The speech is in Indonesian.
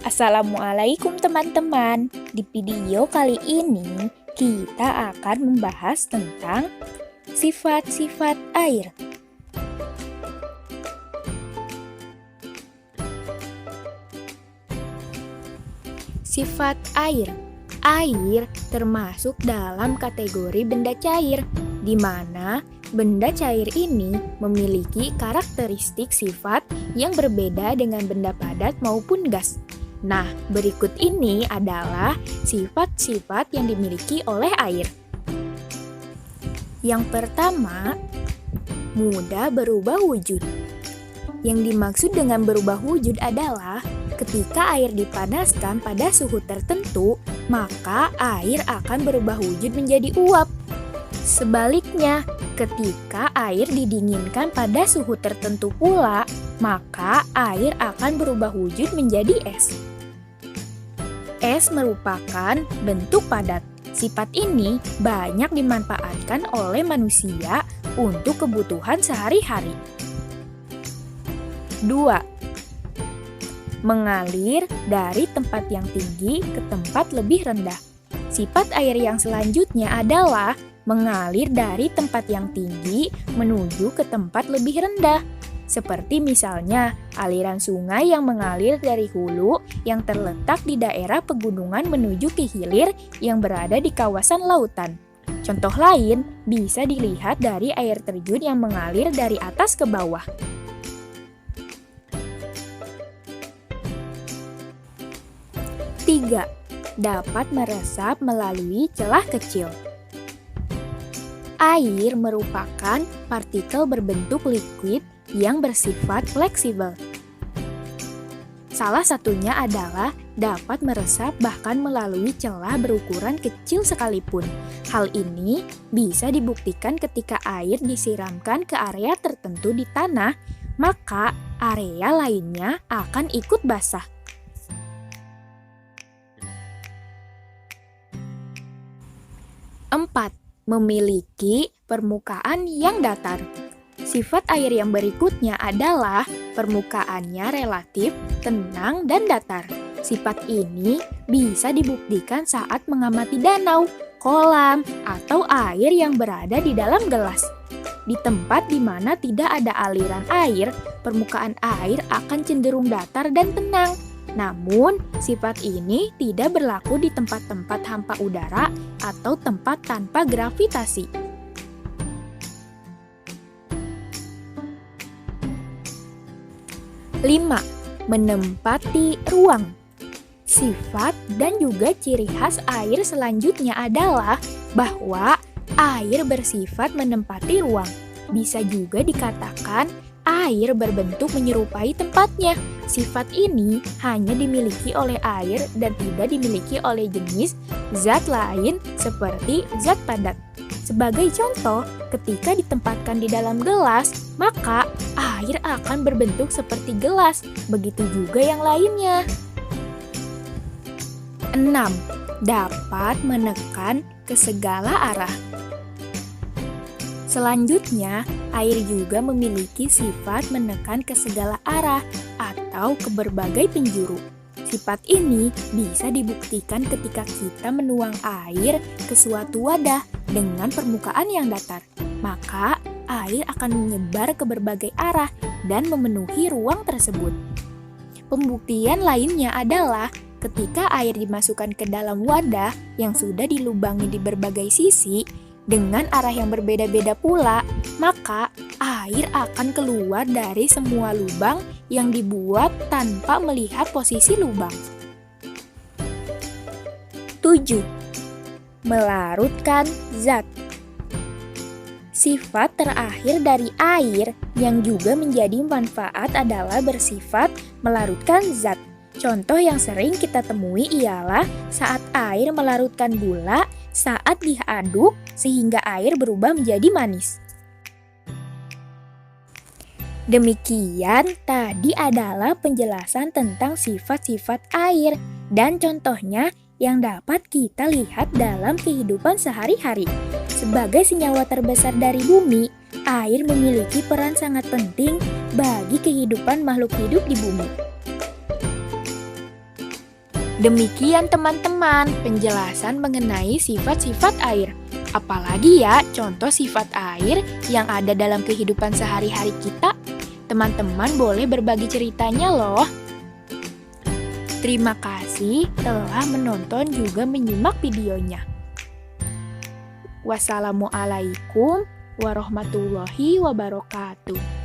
Assalamualaikum teman-teman. Di video kali ini kita akan membahas tentang sifat-sifat air. Sifat air. Air termasuk dalam kategori benda cair, di mana benda cair ini memiliki karakteristik sifat yang berbeda dengan benda padat maupun gas. Nah, berikut ini adalah sifat-sifat yang dimiliki oleh air. Yang pertama, mudah berubah wujud. Yang dimaksud dengan berubah wujud adalah ketika air dipanaskan pada suhu tertentu, maka air akan berubah wujud menjadi uap. Sebaliknya, ketika air didinginkan pada suhu tertentu pula, maka air akan berubah wujud menjadi es. Es merupakan bentuk padat. Sifat ini banyak dimanfaatkan oleh manusia untuk kebutuhan sehari-hari. 2. Mengalir dari tempat yang tinggi ke tempat lebih rendah. Sifat air yang selanjutnya adalah mengalir dari tempat yang tinggi menuju ke tempat lebih rendah. Seperti misalnya aliran sungai yang mengalir dari hulu yang terletak di daerah pegunungan menuju ke hilir yang berada di kawasan lautan. Contoh lain bisa dilihat dari air terjun yang mengalir dari atas ke bawah. 3. Dapat meresap melalui celah kecil. Air merupakan partikel berbentuk liquid yang bersifat fleksibel. Salah satunya adalah dapat meresap bahkan melalui celah berukuran kecil sekalipun. Hal ini bisa dibuktikan ketika air disiramkan ke area tertentu di tanah, maka area lainnya akan ikut basah. 4. Memiliki permukaan yang datar. Sifat air yang berikutnya adalah permukaannya relatif, tenang, dan datar. Sifat ini bisa dibuktikan saat mengamati danau, kolam, atau air yang berada di dalam gelas. Di tempat di mana tidak ada aliran air, permukaan air akan cenderung datar dan tenang. Namun, sifat ini tidak berlaku di tempat-tempat hampa udara atau tempat tanpa gravitasi. 5. Menempati ruang. Sifat dan juga ciri khas air selanjutnya adalah bahwa air bersifat menempati ruang. Bisa juga dikatakan air berbentuk menyerupai tempatnya. Sifat ini hanya dimiliki oleh air dan tidak dimiliki oleh jenis zat lain seperti zat padat. Sebagai contoh, ketika ditempatkan di dalam gelas, maka air akan berbentuk seperti gelas. Begitu juga yang lainnya. 6. Dapat menekan ke segala arah. Selanjutnya, air juga memiliki sifat menekan ke segala arah atau ke berbagai penjuru. Sifat ini bisa dibuktikan ketika kita menuang air ke suatu wadah dengan permukaan yang datar. Maka, air akan menyebar ke berbagai arah dan memenuhi ruang tersebut. Pembuktian lainnya adalah ketika air dimasukkan ke dalam wadah yang sudah dilubangi di berbagai sisi, dengan arah yang berbeda-beda pula, maka air akan keluar dari semua lubang yang dibuat tanpa melihat posisi lubang. 7. Melarutkan zat. Sifat terakhir dari air yang juga menjadi manfaat adalah bersifat melarutkan zat. Contoh yang sering kita temui ialah saat air melarutkan gula saat diaduk sehingga air berubah menjadi manis. Demikian tadi adalah penjelasan tentang sifat-sifat air dan contohnya yang dapat kita lihat dalam kehidupan sehari-hari. Sebagai senyawa terbesar dari bumi, air memiliki peran sangat penting bagi kehidupan makhluk hidup di bumi. Demikian teman-teman, penjelasan mengenai sifat-sifat air. Apalagi ya contoh sifat air yang ada dalam kehidupan sehari-hari kita. Teman-teman boleh berbagi ceritanya loh. Terima kasih telah menonton juga menyimak videonya. Wassalamualaikum warahmatullahi wabarakatuh.